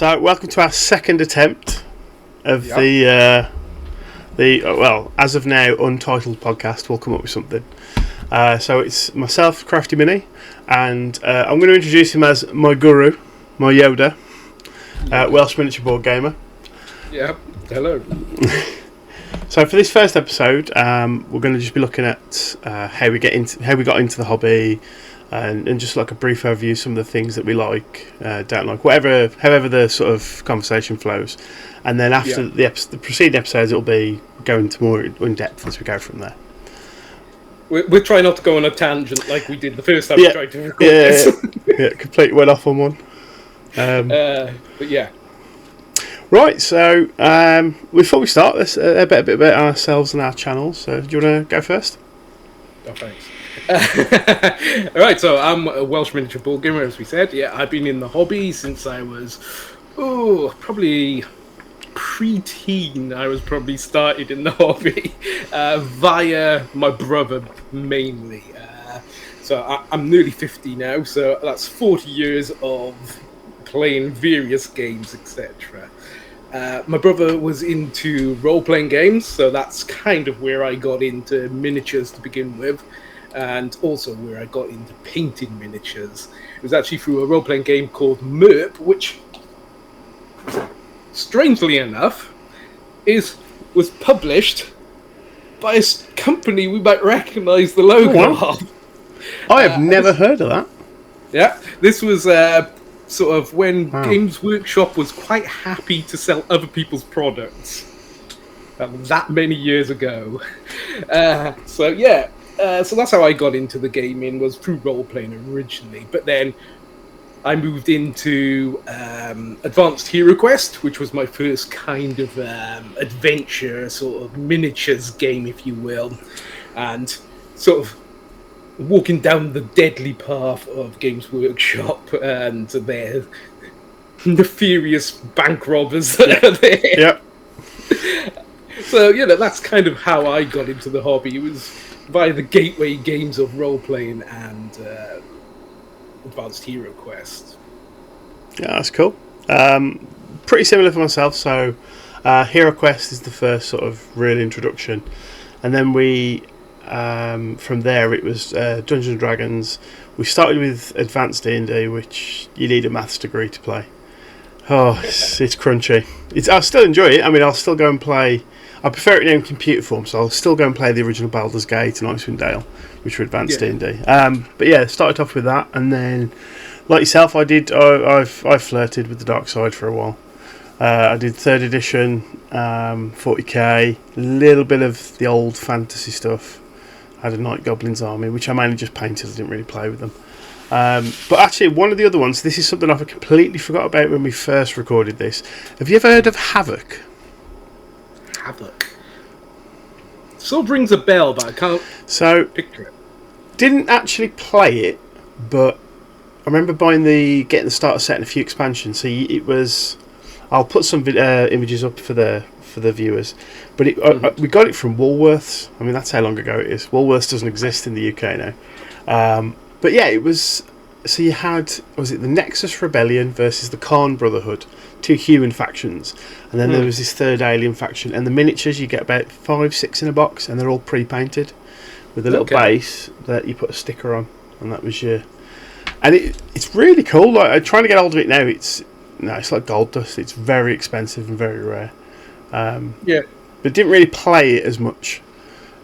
So, welcome to our second attempt of well, as of now, Untitled podcast. We'll come up with something. So it's myself, Crafty Mini, and I'm going to introduce him as my guru, my Yoda, Welsh miniature board gamer. Yeah, hello. So for this first episode, we're going to just be looking at how we got into the hobby, and just like a brief overview of some of the things that we like, don't like, however the sort of conversation flows. And then after the preceding episodes, it'll be going to more in depth as we go from there. We're trying not to go on a tangent like we did the first time we tried to record this. Completely went off on one. But yeah. Right, so before we start, let's a bit about ourselves and our channels. So, do you want to go first? Oh, thanks. Alright, so I'm a Welsh miniature board gamer, as we said. Yeah, I've been in the hobby since I was, probably pre-teen. I was probably started in the hobby via my brother, mainly. So I'm nearly 50 now, so that's 40 years of playing various games, etc. My brother was into role-playing games, so that's kind of where I got into miniatures to begin with, and also where I got into painting miniatures. It was actually through a role-playing game called MERP, which, strangely enough, was published by a company we might recognise the logo of. I have never heard of that. Yeah, this was sort of when Games Workshop was quite happy to sell other people's products. That many years ago. So that's how I got into the gaming, was through role-playing originally. But then I moved into Advanced Hero Quest, which was my first kind of adventure, sort of miniatures game, if you will. And sort of walking down the deadly path of Games Workshop and their nefarious bank robbers that are there. Yep. So, that's kind of how I got into the hobby. It was via the gateway games of role-playing and Advanced Hero Quest. Yeah, that's cool. Pretty similar for myself. So, Hero Quest is the first sort of real introduction. And then we... from there it was Dungeons and Dragons. We started with Advanced D&D, which you need a maths degree to play. It's crunchy. I'll still enjoy it. I mean, I'll still go and play. I prefer it in computer form, so I'll still go and play the original Baldur's Gate and Icewind Dale, which were Advanced D&D. But yeah, started off with that, and then like yourself, I flirted with the dark side for a while. I did 3rd edition, 40k, a little bit of the old fantasy stuff. I had a Night Goblins army, which I mainly just painted. I didn't really play with them. But actually, one of the other ones, this is something I've completely forgot about when we first recorded this. Have you ever heard of Havoc? Havoc? Sort of rings a bell, but I can't picture it. Didn't actually play it, but I remember getting the starter set and a few expansions. So it was... I'll put some images up for the viewers, but we got it from Woolworths. I mean, that's how long ago it is. Woolworths doesn't exist in the UK now. But yeah, it was. So you had, was it the Nexus Rebellion versus the Khan Brotherhood, two human factions, and then there was this third alien faction. And the miniatures, you get about 5-6 in a box, and they're all pre-painted with a little base that you put a sticker on, and that was your. And it's really cool. Like, I'm trying to get hold of it now. It's like gold dust. It's very expensive and very rare. But didn't really play it as much.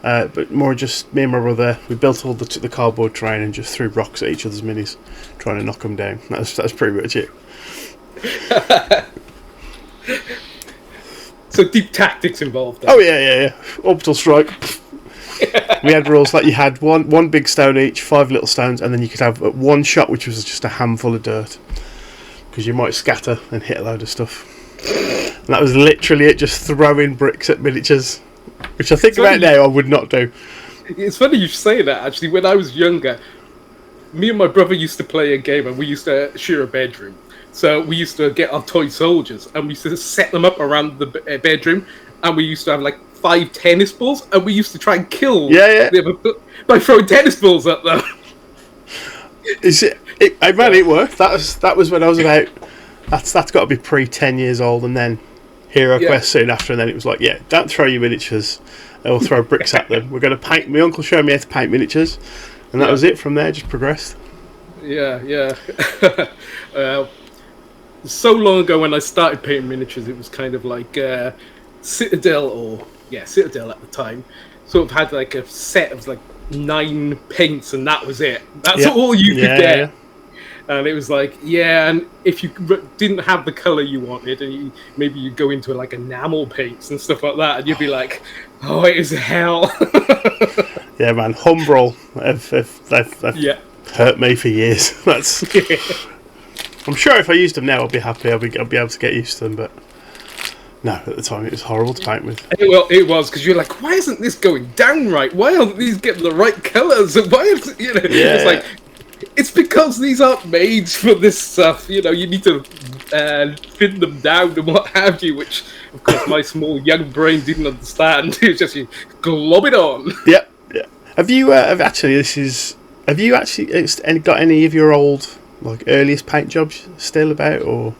But more just me and my brother. We built all the cardboard train and just threw rocks at each other's minis, trying to knock them down. That's pretty much it. So deep tactics involved. Then. Oh yeah. Orbital strike. We had rules like you had one big stone each, 5 little stones, and then you could have one shot, which was just a handful of dirt, because you might scatter and hit a load of stuff. And that was literally it, just throwing bricks at miniatures, which I think about now I would not do. It's funny you say that, actually. When I was younger, me and my brother used to play a game, and we used to share a bedroom. So we used to get our toy soldiers, and we used to set them up around the bedroom, and we used to have like 5 tennis balls, and we used to try and kill them by throwing tennis balls at them. It worked. That was when I was about That's got to be pre 10 years old, and then Hero Quest soon after, and then it was like, yeah, don't throw your miniatures or throw bricks at them. We're going to paint. My uncle showed me how to paint miniatures, and that was it. From there, just progressed. Yeah. So long ago when I started painting miniatures, it was kind of like Citadel at the time. Sort of had like a set of like 9 paints, and that was it. That's all you could get. Yeah. And it was like, and if you didn't have the colour you wanted, and maybe you'd go into like enamel paints and stuff like that, and you'd be like, oh, it is hell. Yeah, man, Humbrol, they've hurt me for years. That's. I'm sure if I used them now, I'd be happy. I'd be able to get used to them, but no, at the time it was horrible to paint with. Well, it was, because you're like, why isn't this going down right? Why aren't these getting the right colours? Why is it, it's like. It's because these aren't made for this stuff. You need to thin them down and what have you, which, of course, my small young brain didn't understand. It was just you glob it on. Yeah. Have you actually got any of your old, like, earliest paint jobs still about, or?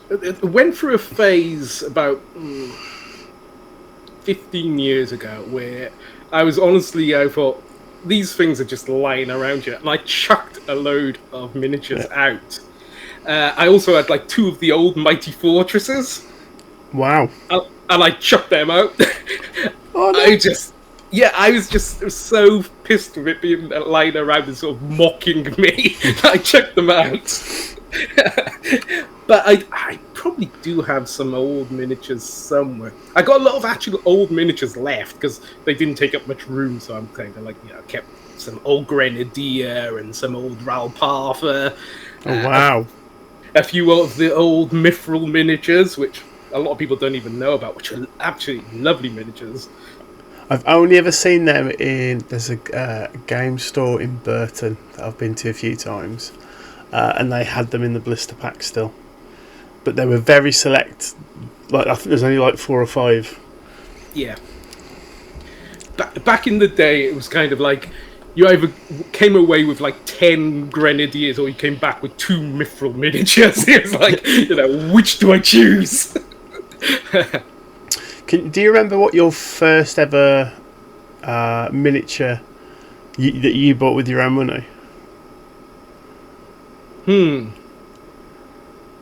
It went through a phase about 15 years ago where I was honestly, I thought, these things are just lying around you, and I chucked a load of miniatures out. I also had like 2 of the old Mighty Fortresses. Wow. And I chucked them out. Oh, no. I was just so pissed with it being lying around and sort of mocking me. I chucked them out. But I probably do have some old miniatures somewhere. I got a lot of actual old miniatures left because they didn't take up much room, so I'm kind of like, kept some old Grenadier and some old Ralpartha. Oh, wow. A few of the old Mithril miniatures, which a lot of people don't even know about, which are absolutely lovely miniatures. I've only ever seen them there's a game store in Burton that I've been to a few times, and they had them in the blister pack still. But they were very select. Like, I think there's only like 4 or 5. Yeah. Back in the day, it was kind of like you either came away with like 10 Grenadiers, or you came back with 2 Mithril miniatures. It was like, which do I choose? Do you remember what your first ever miniature that you bought with your own money?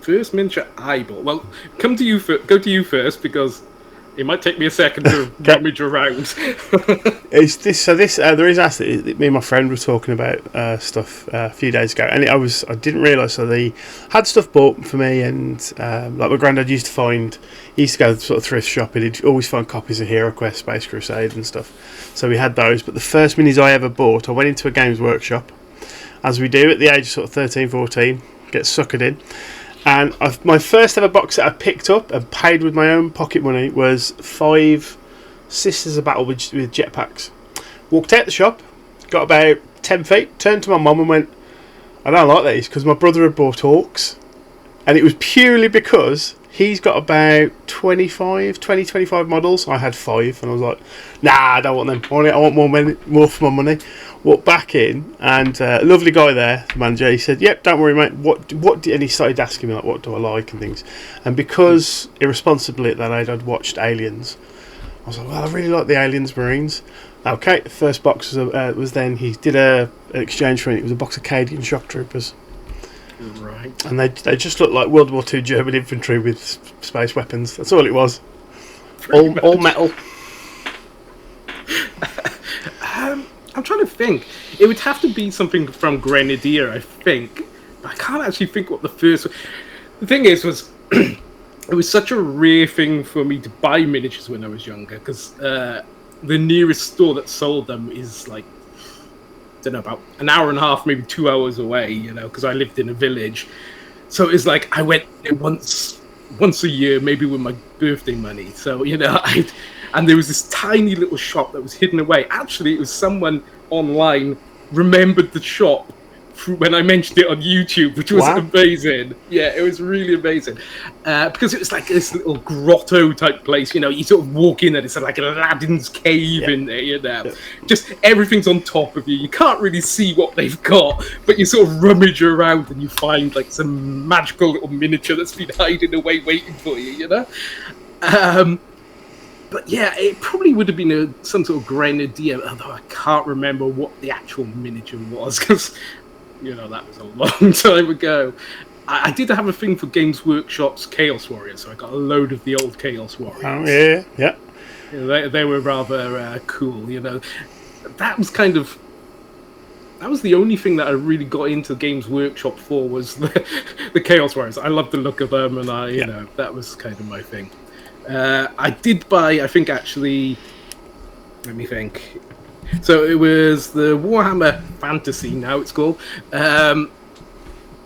First miniature I bought. Well, go to you first, because it might take me a second to rummage around. The reason I asked it, me and my friend were talking about stuff a few days ago, and I didn't realise, so they had stuff bought for me, and like my granddad used to go to sort of thrift shopping. He'd always find copies of Hero Quest, Space Crusade and stuff, so we had those. But the first minis I ever bought, I went into a Games Workshop, as we do at the age of sort of 13, 14, get suckered in. And my first ever box that I picked up and paid with my own pocket money was 5 Sisters of Battle with jetpacks. Walked out the shop, got about 10 feet, turned to my mum and went, I don't like these, because my brother had bought Orcs. And it was purely because he's got about 25 models. I had 5, and I was like, nah, I don't want them. I want more for my money. Walked back in, and a lovely guy there, the manager, he said, yep, don't worry, mate, and he started asking me, like, what do I like and things. And because, irresponsibly at that age, I'd watched Aliens, I was like, well, I really like the Aliens Marines. Okay, the first box was then, he did an exchange for it. It was a box of Cadian Shock Troopers. Right. And they just looked like World War II German infantry with space weapons. That's all it was. All metal. I'm trying to think. It would have to be something from Grenadier, I think. But I can't actually think what the first... The thing was it was such a rare thing for me to buy miniatures when I was younger, because the nearest store that sold them is like, I don't know, about an hour and a half, maybe 2 hours away, because I lived in a village. So it's like I went once a year, maybe with my birthday money. So, and there was this tiny little shop that was hidden away. Actually, it was someone online remembered the shop when I mentioned it on YouTube, which was Wow. amazing. Yeah, it was really amazing. Because it was like this little grotto type place, you know, you sort of walk in and it's like Aladdin's cave in there, you know. Just everything's on top of you. You can't really see what they've got, but you sort of rummage around and you find like some magical little miniature that's been hiding away waiting for you, you know. But yeah, it probably would have been some sort of grenadier, although I can't remember what the actual miniature was, because, you know, that was a long time ago. I did have a thing for Games Workshop's Chaos Warriors, so I got a load of the old Chaos Warriors. Oh, yeah, yeah. You know, they were rather cool, you know. That was kind of... That was the only thing that I really got into Games Workshop for, was the Chaos Warriors. I loved the look of them, and you know, that was kind of my thing. I did buy, I think, actually, let me think. So it was the Warhammer Fantasy, now it's called,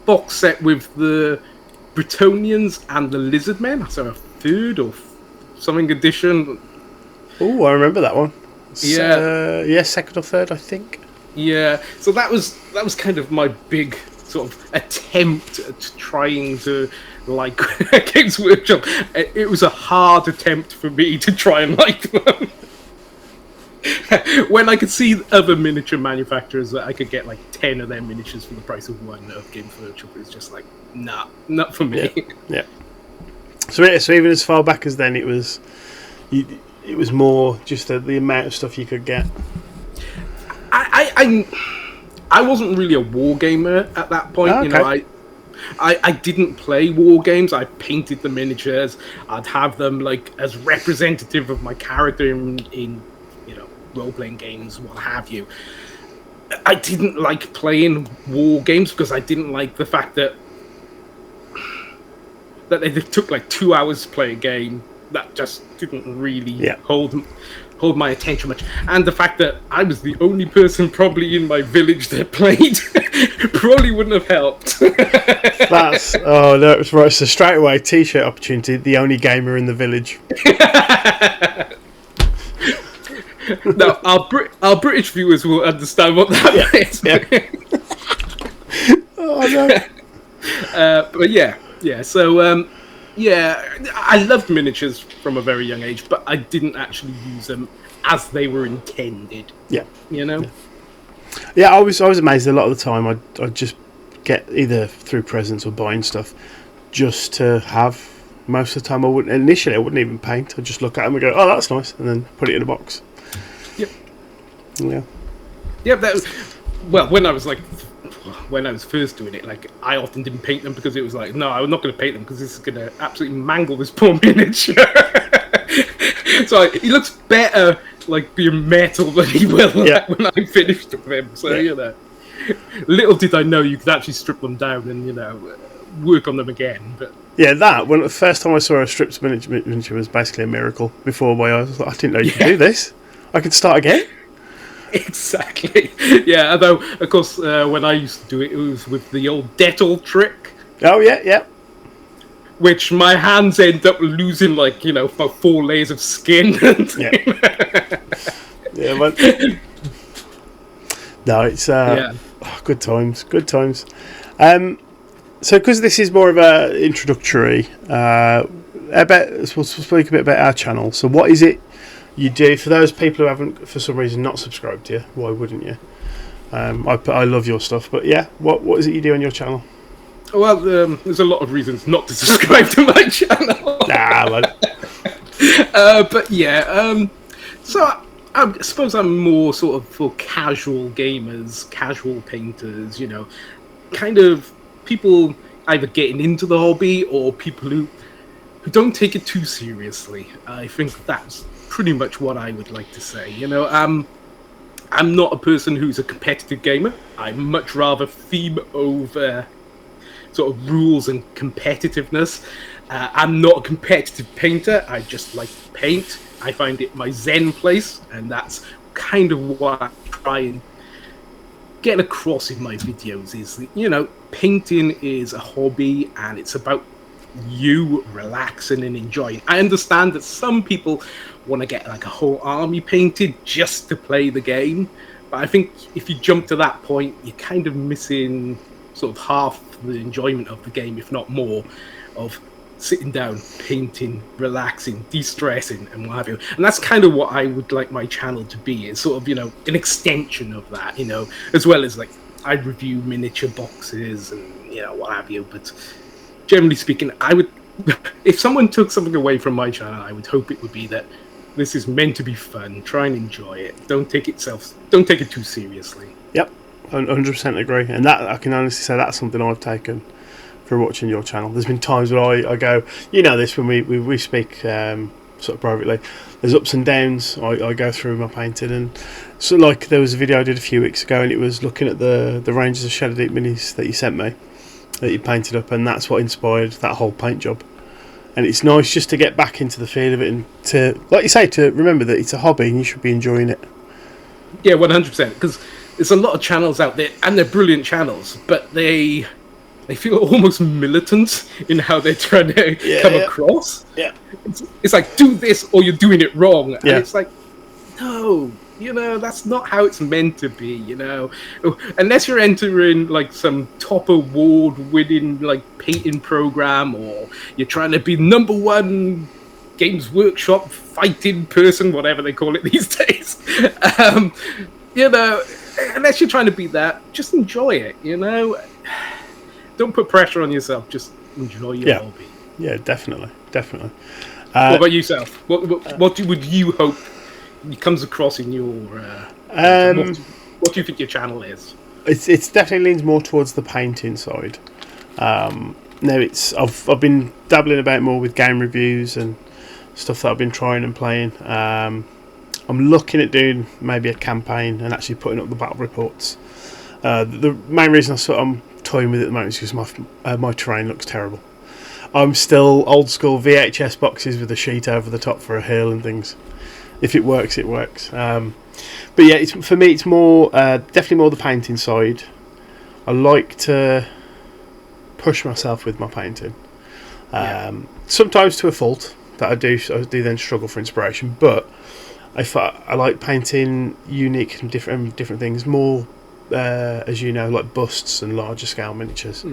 box set with the Bretonians and the Lizardmen. So a third or something edition. Oh, I remember that one. Yeah. Second or third, I think. Yeah, so that was kind of my big sort of attempt at trying to like Games Workshop. It was a hard attempt for me to try and like them. When I could see other miniature manufacturers that I could get like 10 of their miniatures for the price of one of Games Workshop, it was just like, nah, not for me. Yeah. So even as far back as then, it was more just the amount of stuff you could get. I wasn't really a war gamer at that point. Okay. You know, I didn't play war games. I painted the miniatures. I'd have them like as representative of my character in you know, role-playing games, what have you. I didn't like playing war games because I didn't like the fact that they took like 2 hours to play a game. That just didn't really hold my attention much, and the fact that I was the only person probably in my village that played probably wouldn't have helped. That's no, it was right. So straight away, t-shirt opportunity. The only gamer in the village. Now our British viewers will understand what that is. Yeah. Oh no. But yeah. So I loved miniatures from a very young age, but I didn't actually use them as they were intended. Yeah, you know. Yeah, I was amazed a lot of the time. I'd just get either through presents or buying stuff just to have. Most of the time, I wouldn't even paint. I'd just look at them and go, "Oh, that's nice," and then put it in a box. Yep. Yeah. Yeah, that was, well, when I was first doing it, like, I often didn't paint them because it was like, no, I'm not going to paint them because this is going to absolutely mangle this poor miniature. So he looks better like being metal than he will when I finished with him. So you know, little did I know you could actually strip them down and, you know, work on them again. But when the first time I saw a stripped miniature was basically a miracle. Before my eyes, I was like, I didn't know you could do this. I could start again. Exactly. Yeah, although, of course, when I used to do it, it was with the old Dettol trick. Oh, yeah. Which my hands end up losing, like, you know, about 4 layers of skin. Yeah, but... No, it's... good times. So, because this is more of a introductory, we'll speak a bit about our channel. So, what is it you do for those people who haven't, for some reason, not subscribed to you? Why wouldn't you? I love your stuff, but yeah, what is it you do on your channel? Well, there's a lot of reasons not to subscribe to my channel. But yeah, so I suppose I'm more sort of for casual gamers, casual painters, you know, kind of people either getting into the hobby or people who don't take it too seriously. I think that's pretty much what I would like to say. You know, I'm not a person who's a competitive gamer. I much rather theme over sort of rules and competitiveness. I'm not a competitive painter. I just like to paint. I find it my zen place, and that's kind of what I try and get across in my videos is that, you know, painting is a hobby and it's about you relaxing and enjoying. I understand that some people want to get like a whole army painted just to play the game, But I think if you jump to that point, you're kind of missing sort of half the enjoyment of the game, if not more, of sitting down, painting, relaxing, de-stressing, and what have you. And that's kind of what I would like my channel to be. It's sort of, an extension of that, as well as like I review miniature boxes and, what have you. But generally speaking, I would, if someone took something away from my channel, I would hope it would be that this is meant to be fun. Try and enjoy it. Don't take it too seriously. Yep, 100% agree. And that, I can honestly say, that's something I've taken from watching your channel. There's been times where I go, this when we speak sort of privately, there's ups and downs. I go through my painting, and so like there was a video I did a few weeks ago, and it was looking at the ranges of Shadow Deep minis that you sent me, that you painted up, and that's what inspired that whole paint job. And it's nice just to get back into the feel of it, and to, like you say, to remember that it's a hobby and you should be enjoying it. Yeah, 100%. Because there's a lot of channels out there, and they're brilliant channels, but they feel almost militant in how they're trying to come across. Yeah, it's like, do this or you're doing it wrong. Yeah. And it's like, no, that's not how it's meant to be. Unless you're entering like some top award winning like painting program, or you're trying to be #1 Games Workshop fighting person, whatever they call it these days. Unless you're trying to be that, just enjoy it. Don't put pressure on yourself. Just enjoy your hobby. Yeah, definitely. What about yourself? What would you hope comes across in your? What do you think your channel is? It's definitely leans more towards the painting side. Now I've been dabbling about more with game reviews and stuff that I've been trying and playing. I'm looking at doing maybe a campaign and actually putting up the battle reports. The main reason I'm toying with it at the moment is because my terrain looks terrible. I'm still old school VHS boxes with a sheet over the top for a hill and things. If it works, it works. But yeah, for me, it's more definitely more the painting side. I like to push myself with my painting. Sometimes to a fault that I do then struggle for inspiration. But I like painting unique and different things more. As you know, like busts and larger scale miniatures.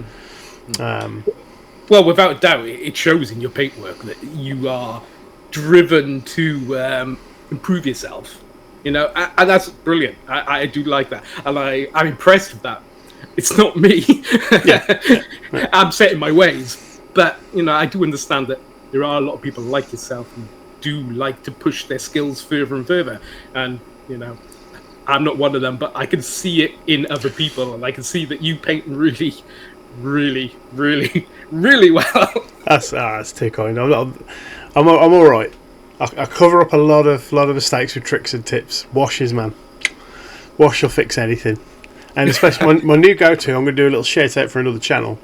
Well, without a doubt, it shows in your paintwork that you are driven to improve yourself. And that's brilliant. I do like that, and I'm impressed with that. It's not me. I'm set in my ways, but I do understand that there are a lot of people like yourself who do like to push their skills further and further, and I'm not one of them, but I can see it in other people, and I can see that you paint really, really, really, really well. That's too kind. I'm all right. I cover up a lot of mistakes with tricks and tips. Washes, man. Wash will fix anything. And especially my new go-to, I'm going to do a little shout out for another channel.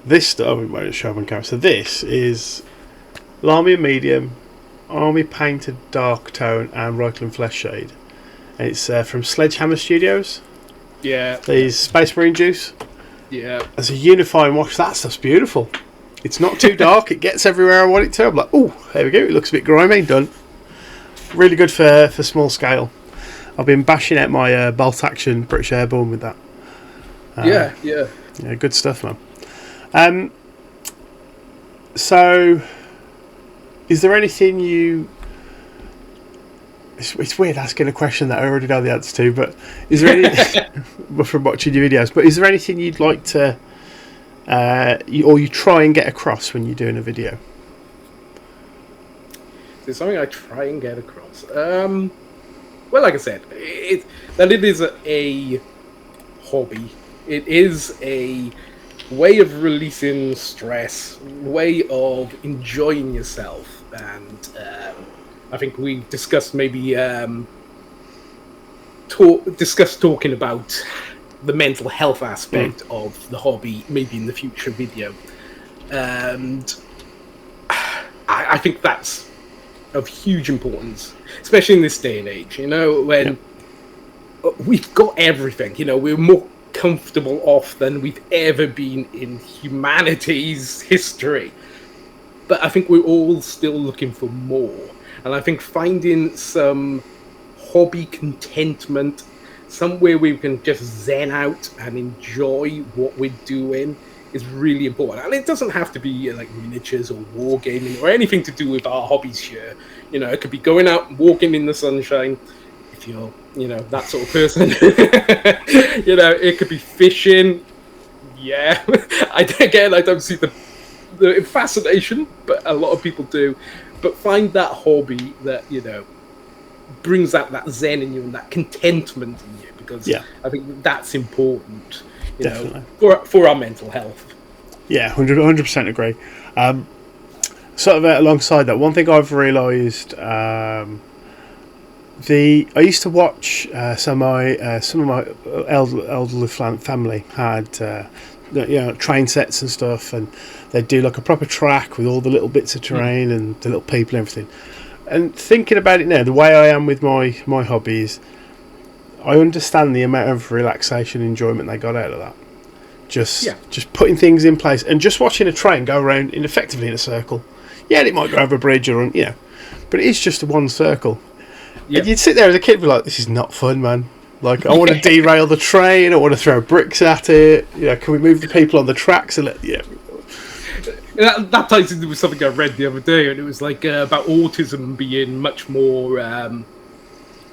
This stuff, I won't show up on camera. So this is Lamy Medium, Army Painted Dark Tone, and Reikland Flesh Shade. And it's from Sledgehammer Studios. Yeah. These Space Marine Juice. Yeah. As a unifying wash, that stuff's beautiful. It's not too dark. It gets everywhere I want it to. I'm like, oh, there we go. It looks a bit grimy. Done. Really good for small scale. I've been bashing out my bolt action British Airborne with that. Yeah, good stuff, man. So, is there anything you... It's weird asking a question that I already know the answer to, but is there any... from watching your videos, but is there anything you'd like to... or you try and get across when you're doing a video? There's something I try and get across. Well, like I said, it is a hobby. It is a way of releasing stress, way of enjoying yourself, and I think we discussed maybe talking about the mental health aspect of the hobby, maybe in the future video, and I think that's of huge importance, especially in this day and age. When we've got everything. We're more comfortable off than we've ever been in humanity's history. But I think we're all still looking for more. And I think finding some hobby contentment somewhere where we can just zen out and enjoy what we're doing is really important. And it doesn't have to be like miniatures or wargaming or anything to do with our hobbies here. You know, it could be going out and walking in the sunshine if you're, you know, that sort of person. You know, it could be fishing. Yeah, I don't see the fascination, but a lot of people do. But find that hobby that, you know, brings out that zen in you and that contentment in you, because I think that's important, you know, for our mental health. Yeah, 100% agree. Sort of alongside that, one thing I've realised, I used to watch some of my elderly family had you know, train sets and stuff, and they'd do like a proper track with all the little bits of terrain and the little people and everything. And thinking about it now, the way I am with my hobbies, I understand the amount of relaxation and enjoyment they got out of that. Just putting things in place and just watching a train go around effectively in a circle. Yeah, it might go over a bridge or, you know, but it is just a one circle. Yep. And you'd sit there as a kid and be like, this is not fun, man. Like, I want to derail the train, I want to throw bricks at it. You know, can we move the people on the tracks and That ties into something I read the other day, and it was like about autism being much more,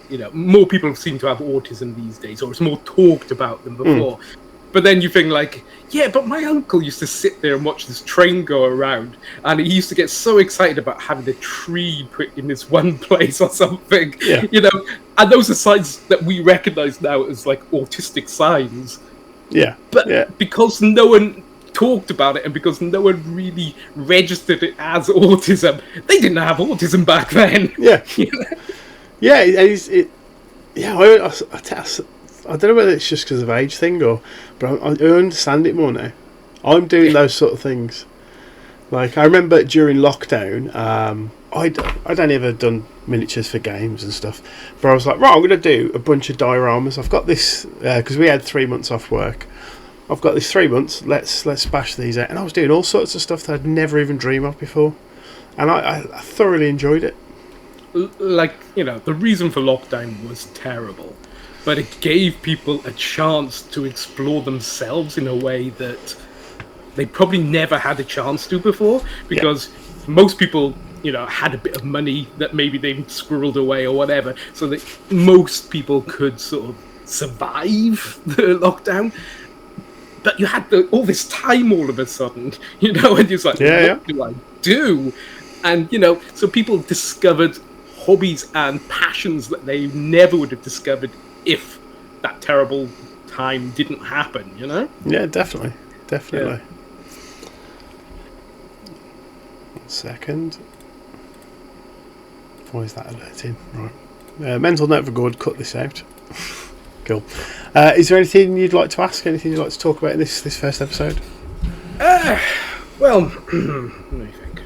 you know, more people seem to have autism these days, or it's more talked about than before. But then you think like, yeah, but my uncle used to sit there and watch this train go around, and he used to get so excited about having a tree put in this one place or something, you know, and those are signs that we recognize now as like autistic signs. Yeah. But because no one talked about it and because no one really registered it as autism, they didn't have autism back then. Yeah. You know? I don't know whether it's just because of age thing but I understand it more now. I'm doing those sort of things. Like, I remember during lockdown, I'd only ever done miniatures for games and stuff, but I was like, right, I'm going to do a bunch of dioramas. I've got this, because we had 3 months off work. I've got these 3 months, let's bash these out. And I was doing all sorts of stuff that I'd never even dreamed of before. And I thoroughly enjoyed it. Like, you know, the reason for lockdown was terrible, but it gave people a chance to explore themselves in a way that they probably never had a chance to before, because most people, you know, had a bit of money that maybe they squirreled away or whatever, so that most people could sort of survive the lockdown. But you had all this time all of a sudden, you know, and you're like, what do I do? And, you know, so people discovered hobbies and passions that they never would have discovered if that terrible time didn't happen, you know? Yeah, definitely. Definitely. 1 second. Why is that alerting? Right. Mental note for good, cut this out. Cool. Is there anything you'd like to ask? Anything you'd like to talk about in this first episode? Well, let me think.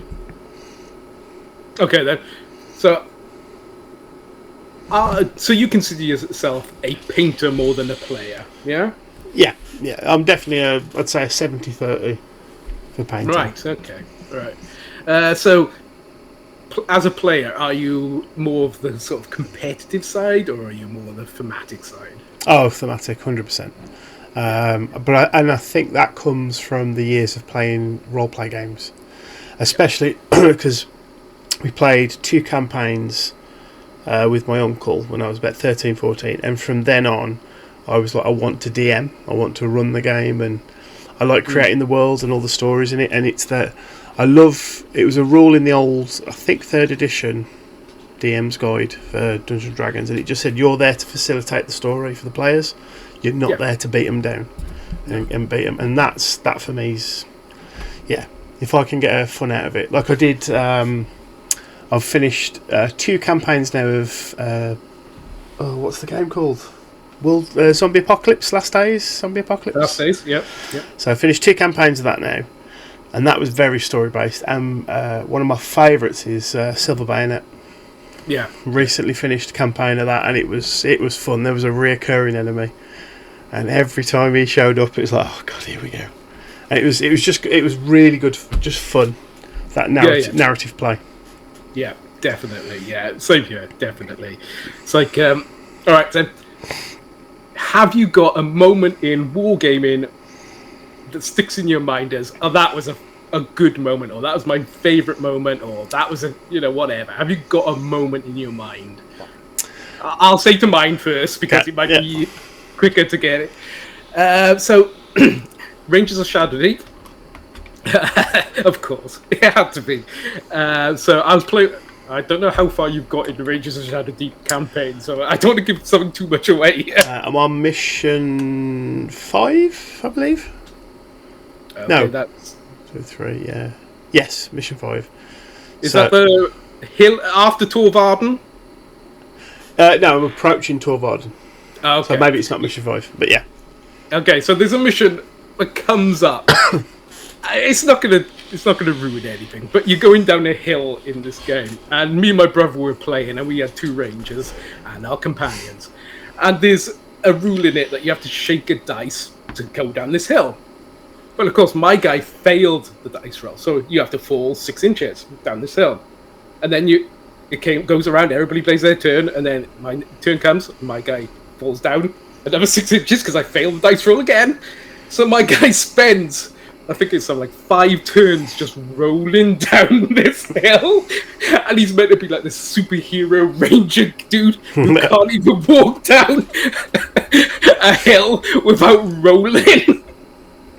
Okay, then. So you consider yourself a painter more than a player, yeah? Yeah. I'm definitely I'd say a 70-30 for painting. Right, okay. Right. So, as a player, are you more of the sort of competitive side, or are you more the thematic side? Oh, thematic, 100%. I think that comes from the years of playing role-play games. Especially because we played 2 campaigns with my uncle when I was about 13, 14. And from then on, I was like, I want to DM. I want to run the game. And I like creating the worlds and all the stories in it. And it's that I love... It was a rule in the old, I think, 3rd edition DM's guide for Dungeons & Dragons, and it just said you're there to facilitate the story for the players. You're not there to beat them down and beat them. And that for me is, if I can get fun out of it. Like I did, I've finished 2 campaigns now of, what's the game called? Zombie Apocalypse, Last Days? Zombie Apocalypse? Last Days, yep. So I finished 2 campaigns of that now, and that was very story-based. And one of my favourites is Silver Bayonet. Yeah. Recently finished a campaign of that, and it was fun. There was a reoccurring enemy, and every time he showed up, it was like, oh god, here we go. And it was really good, just fun. That narrative play. Yeah, definitely. Yeah, same here. Definitely. It's like, all right then. have you got a moment in wargaming that sticks in your mind as, oh, that was a good moment, or that was my favourite moment, or that was whatever? Have you got a moment in your mind? I'll say to mine first, because it might be quicker to get it. So, Rangers of Shadow Deep. Of course, it had to be. So I was playing. I don't know how far you've got in the Rangers of Shadow Deep campaign, so I don't want to give something too much away. I'm on mission 5, I believe. Okay, no, that's 2, 3. Yeah, yes, mission 5. Is that the hill after Torvarden? No, I'm approaching Torvarden. Okay. So maybe it's not mission 5, but yeah. Okay, so there's a mission that comes up. It's not gonna ruin anything, but you're going down a hill in this game, and me and my brother were playing, and we had 2 rangers and our companions, and there's a rule in it that you have to shake a dice to go down this hill. Well, of course, my guy failed the dice roll, so you have to fall 6 inches down this hill, and then goes around. Everybody plays their turn, and then my turn comes. My guy falls down another 6 inches because I failed the dice roll again. So my guy spends, I think it's something like 5 turns just rolling down this hill, and he's meant to be like this superhero ranger dude who can't even walk down a hill without rolling.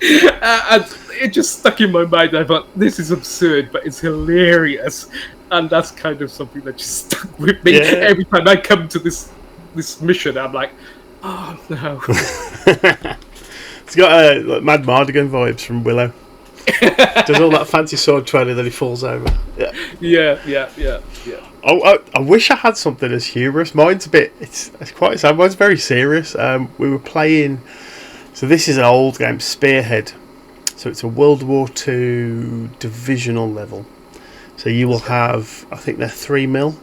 And it just stuck in my mind. I thought, this is absurd, but it's hilarious, and that's kind of something that just stuck with me. Every time I come to this mission, I'm like, oh no. It's got like Mad Mardigan vibes from Willow. Does all that fancy sword twirling, then he falls over. Yeah. I wish I had something as humorous. Mine's a bit. It's quite sad. Mine's very serious. We were playing. So this is an old game, Spearhead. So it's a World War II divisional level. So you will have, I think they're 3mm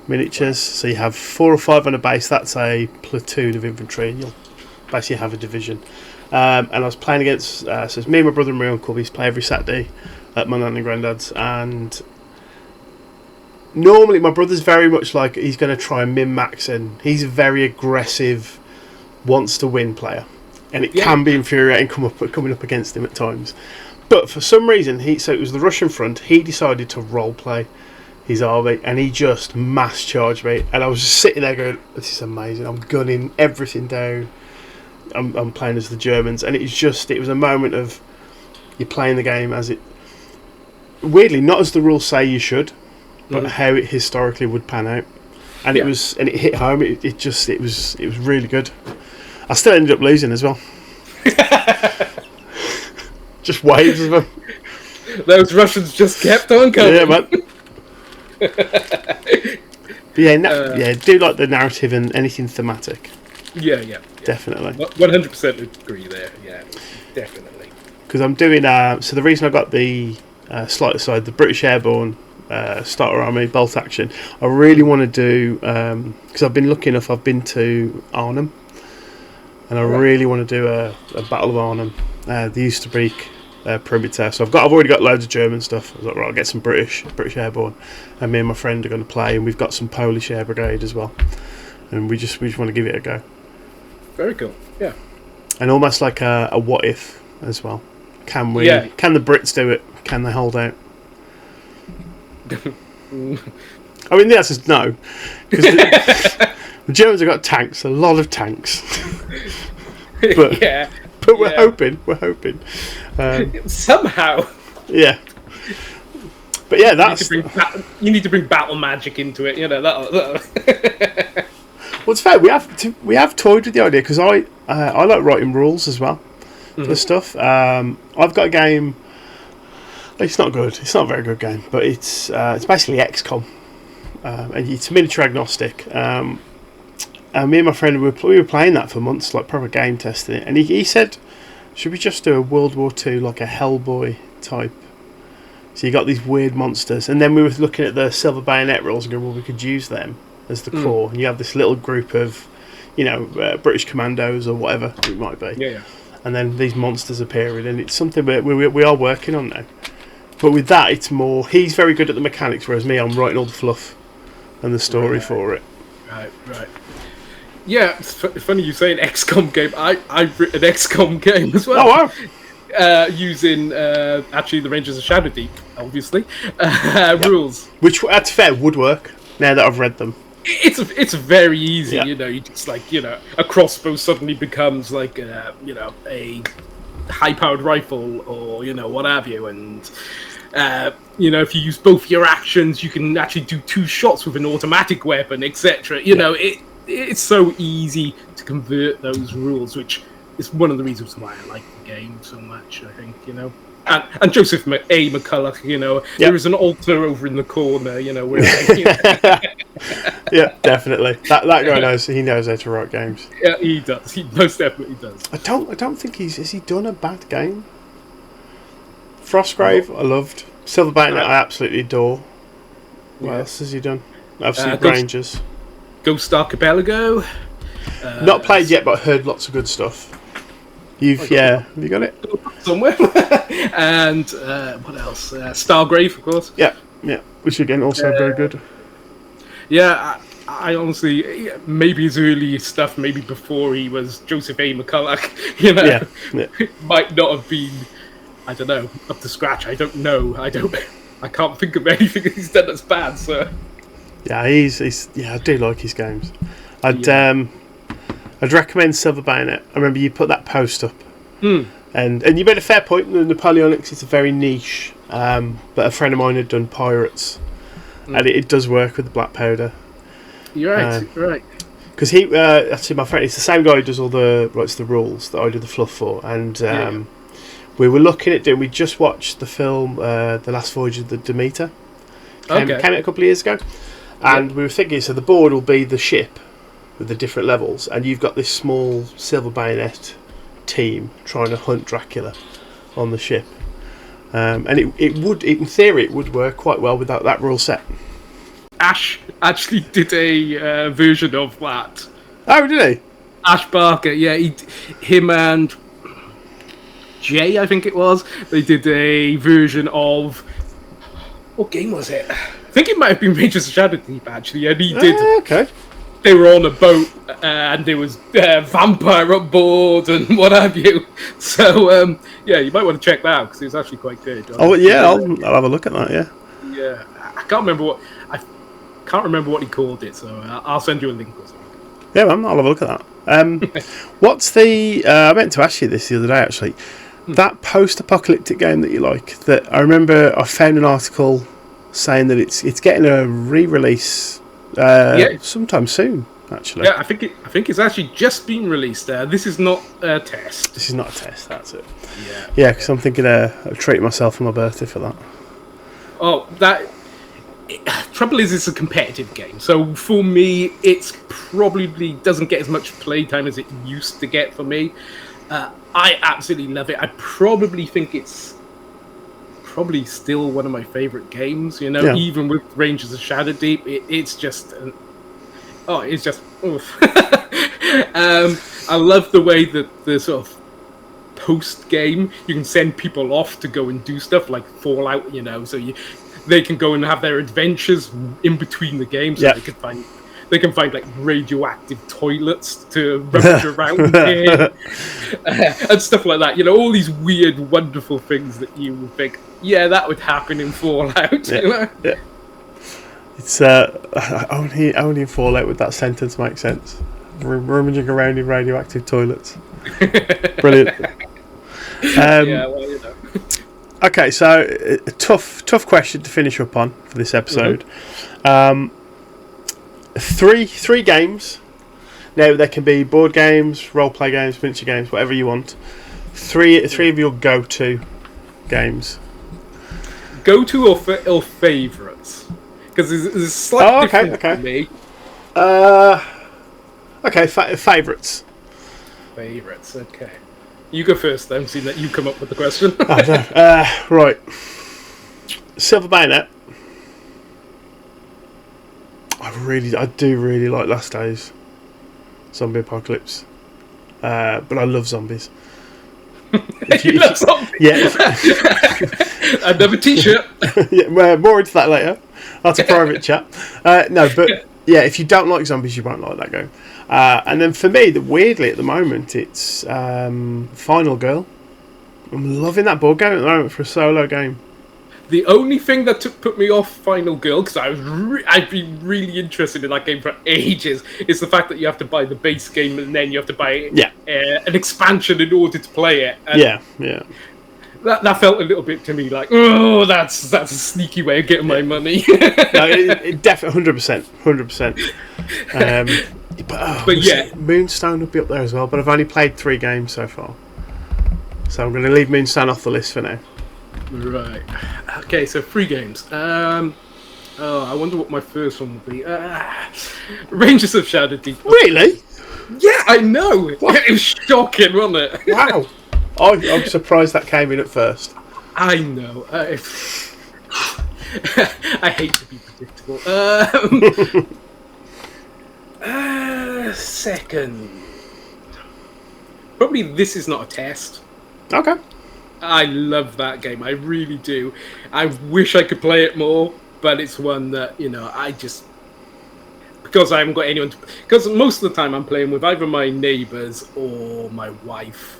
miniatures. So you have 4 or 5 on a base. That's a platoon of infantry, and you'll basically have a division. And I was playing against, so it's me and my brother and my uncle. We used to play every Saturday at my nan and granddad's. And normally my brother's very much like, he's going to try and min-max, and he's a very aggressive, wants to win player. And it can be infuriating coming up against him at times. But for some reason, so it was the Russian front, he decided to roleplay his army, and he just mass charged me. And I was just sitting there going, this is amazing. I'm gunning everything down. I'm playing as the Germans, and it was a moment of you're playing the game as it, weirdly, not as the rules say you should, but how it historically would pan out. And it hit home. It was really good. I still ended up losing as well. Just waves of them. Those Russians just kept on coming. Yeah, man. But do like the narrative and anything thematic. Yeah. Definitely. 100% agree there. Yeah, definitely. Because I'm doing. So the reason I got the slight aside, the British Airborne starter army bolt action, I really want to do, because I've been lucky enough. I've been to Arnhem. And I really want to do a Battle of Arnhem, the Oosterbeek perimeter. So I've already got loads of German stuff. I was like, right, I'll get some British Airborne, and me and my friend are going to play, and we've got some Polish Air Brigade as well, and we just want to give it a go. Very cool, yeah. And almost like a what if as well. Can we? Yeah. Can the Brits do it? Can they hold out? I mean, the answer is no, because the Germans have got tanks, a lot of tanks. but we're hoping. Somehow. Yeah. But yeah, that's... You need to bring battle magic into it, you know. Well, it's fair. We have toyed with the idea, because I like writing rules as well for stuff. I've got a game... It's not good. It's not a very good game, but it's basically XCOM. And it's miniature agnostic. And me and my friend, we were playing that for months, like proper game testing it. And he said, should we just do a World War II, like a Hellboy type? So you got these weird monsters. And then we were looking at the silver bayonet rolls and going, well, we could use them as the core. And you have this little group of, British commandos or whatever it might be. Yeah. And then these monsters appearing. And it's something we are working on now. But with that, it's more, he's very good at the mechanics, whereas me, I'm writing all the fluff and the story for it. Right. Yeah, it's funny you say an XCOM game. I've written an XCOM game as well. Oh wow! Using actually the Rangers of Shadow Deep, obviously, rules. Which, that's fair, would work now that I've read them. It's very easy, Yeah. you just like, a crossbow suddenly becomes like, a high-powered rifle or, what have you, and, if you use both your actions, you can actually do 2 shots with an automatic weapon, etc. It's so easy to convert those rules, which is one of the reasons why I like the game so much, I think, And Joseph A. McCulloch, there is an altar over in the corner, where... Yeah, definitely. That guy knows how to write games. Yeah, he does. He most definitely does. I don't think has he done a bad game? Frostgrave, I loved. Silver Bayonet, I absolutely adore. What else has he done? Obviously, Rangers. Ghost Archipelago. Not played yet, but heard lots of good stuff. Have you got it? Somewhere. And what else? Stargrave, of course. Yeah, which again also very good. Yeah, I honestly, maybe his early stuff, maybe before he was Joseph A. McCulloch, might not have been, I don't know, up to scratch. I don't know. I can't think of anything he's done that's bad. So. Yeah, I do like his games. I'd recommend Silver Bayonet. I remember you put that post up, and you made a fair point. The Napoleonics is a very niche, but a friend of mine had done Pirates, and it does work with the black powder. You're right. You're right. Because actually my friend, it's the same guy who does all writes the rules that I do the fluff for, and we were looking at doing. We just watched the film, The Last Voyage of the Demeter. Came out a couple of years ago, and we were thinking, so the board will be the ship with the different levels, and you've got this small Silver Bayonet team trying to hunt Dracula on the ship, and it would, in theory, it would work quite well with that rule set. Ash actually did a version of that. Oh, did he? Ash Barker, yeah, him and Jay, I think it was. They did a version of, what game was it? I think it might have been Rangers of Shadow Deep, actually, and he did. Okay. They were on a boat, and there was vampire on board and what have you. So, you might want to check that out because it was actually quite good. Oh yeah, I'll have a look at that. Yeah. Yeah, I can't remember what he called it, so I'll send you a link or something. Yeah, man, I'll have a look at that. What's the? I meant to ask you this the other day actually. That post-apocalyptic game that you like. That I remember, I found an article saying that it's getting a re-release. Sometime soon, actually. Yeah, I think it's actually just been released. This is not a test. This is not a test. That's it. Yeah. Yeah, because I'm thinking of treating myself for my birthday for that. Oh, trouble is, it's a competitive game. So for me, it's probably doesn't get as much playtime as it used to get for me. I absolutely love it. I probably think it's probably still one of my favorite games, even with Rangers of Shadow Deep. It's just oof. I love the way that the sort of post game you can send people off to go and do stuff like Fallout, so they can go and have their adventures in between the games. So they can find like radioactive toilets to rummage around in and stuff like that. You all these weird, wonderful things that you would think, that would happen in Fallout. Yeah. It's only in Fallout would that sentence make sense. Rummaging around in radioactive toilets. Brilliant. Okay, so a tough question to finish up on for this episode. Three games. Now there can be board games, role play games, miniature games, whatever you want. Three of your go-to games. Go-to or favourites? Because there's a slight difference for me. Okay, favourites. Favourites, okay. You go first then, seeing that you come up with the question. Right. Silver Bayonet. I do really like Last Days. Zombie Apocalypse. But I love zombies. You love zombies? Yeah. Another t-shirt. Yeah, more into that later. That's a private chat. No, but yeah, if you don't like zombies, you won't like that game. And then for me, weirdly at the moment, it's Final Girl. I'm loving that board game at the moment for a solo game. The only thing that put me off Final Girl, because I've been really interested in that game for ages, is the fact that you have to buy the base game and then you have to buy an expansion in order to play it. And yeah. That felt a little bit to me like, oh, that's a sneaky way of getting my money. No, it definitely 100%. But yeah, Moonstone will be up there as well. But I've only played 3 games so far, so I'm going to leave Moonstone off the list for now. Right. Okay, so 3 games. I wonder what my first one will be. Rangers of Shadow Deep. Really? Yeah, I know. It was shocking, wasn't it? Wow. I'm surprised that came in at first. I know. I hate to be predictable. Second. Probably This Is Not a Test. Okay. I love that game. I really do. I wish I could play it more, but it's one that, I just... Because I haven't got anyone to... Because most of the time I'm playing with either my neighbours or my wife.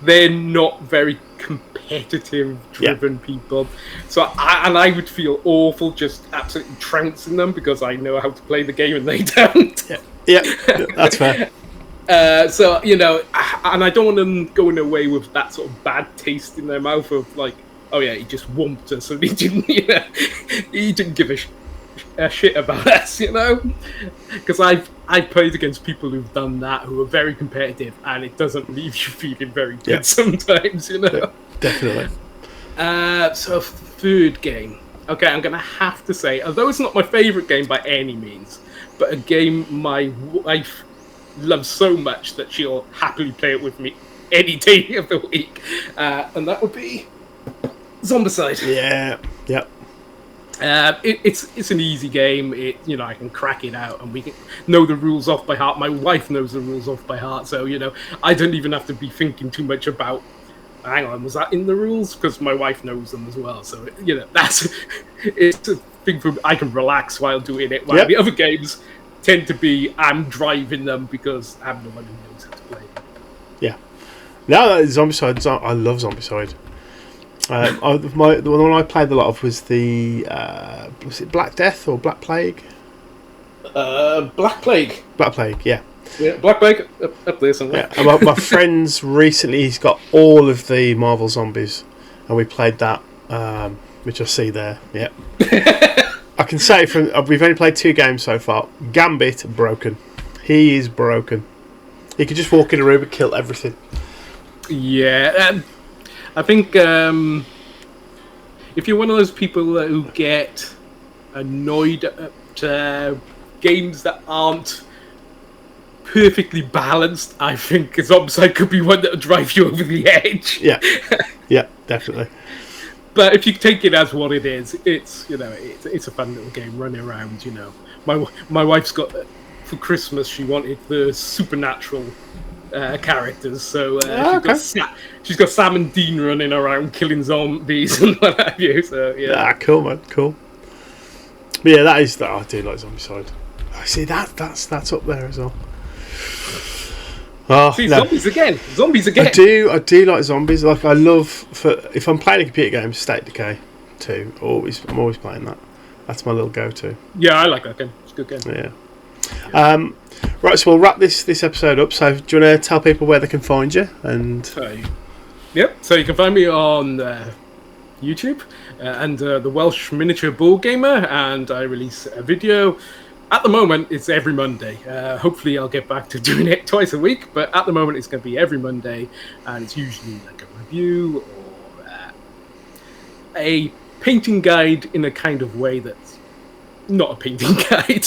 They're not very competitive-driven people. So I would feel awful just absolutely trouncing them because I know how to play the game and they don't. Yeah, that's fair. So, and I don't want them going away with that sort of bad taste in their mouth of like, oh yeah, he just whomped us and he didn't, he didn't give a shit about us, because I've played against people who've done that, who are very competitive, and it doesn't leave you feeling very good sometimes, Yeah, definitely. So third game. Okay, I'm gonna have to say, although it's not my favourite game by any means, but a game my wife loves so much that she'll happily play it with me any day of the week, and that would be Zombicide. Yeah. It's an easy game. I can crack it out, and we can know the rules off by heart. My wife knows the rules off by heart, so I don't even have to be thinking too much about. Hang on, was that in the rules? Because my wife knows them as well. So that's it's a thing for I can relax while doing it. While the other games tend to be I'm driving them because I'm the one who knows how to play them. Yeah. No, Zombicide. I love Zombicide. The one I played a lot of was the was it Black Death or Black Plague? Black Plague. Black Plague, yeah. Yeah, Black Plague up there somewhere. Yeah, my friend's recently he's got all of the Marvel Zombies, and we played that, which I see there. Yeah. I can say we've only played 2 games so far. Gambit broken. He is broken. He could just walk in a room and kill everything. Yeah. I think if you're one of those people who get annoyed at games that aren't perfectly balanced, I think Zombicide could be one that will drive you over the edge. Yeah, definitely. But if you take it as what it is, it's it's a fun little game running around. My wife's got for Christmas she wanted the supernatural characters, so she's got Sam and Dean running around killing zombies and what have you. So cool, man, cool. But yeah, I do like Zombicide. I see that's up there as well. Zombies again. I do like zombies. Like I love if I'm playing a computer game, State Decay 2. I'm always playing that. That's my little go-to. Yeah, I like that game. It's a good game. Yeah. Right, so we'll wrap this episode up. So, do you want to tell people where they can find you? And yep. So you can find me on YouTube and the Welsh Miniature Board Gamer, and I release a video. At the moment, it's every Monday. Hopefully, I'll get back to doing it twice a week, but at the moment, it's going to be every Monday, and it's usually like a review or a painting guide in a kind of way that's not a painting guide.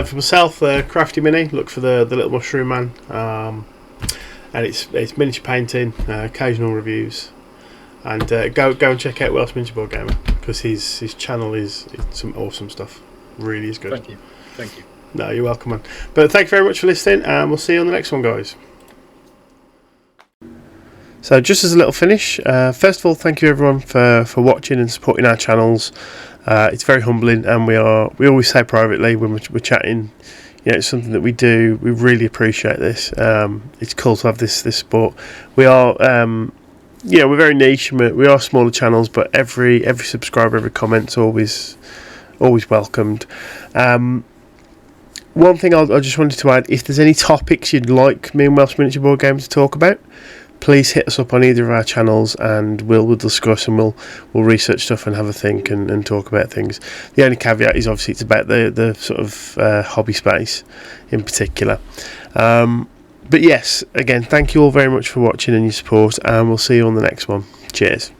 For myself, Crafty Mini, look for the Little Mushroom Man, and it's miniature painting, occasional reviews, and go and check out Welsh Miniature Board Gamer because his channel is some awesome stuff. Really is good. Thank you. No, you're welcome, man. But thank you very much for listening, and we'll see you on the next one, guys. So just as a little finish, first of all, thank you everyone for watching and supporting our channels. It's very humbling, and we always say privately when we're chatting, it's something that we do. We really appreciate this. It's cool to have this support. We are we're very niche, and we are smaller channels, but every subscriber, every comment's always welcomed. One thing I just wanted to add, if there's any topics you'd like me and Welsh Miniature Board Games to talk about, please hit us up on either of our channels, and we'll discuss, and we'll research stuff and have a think and talk about things. The only caveat is obviously it's about the sort of hobby space in particular. But yes, again, thank you all very much for watching and your support, and we'll see you on the next one. Cheers.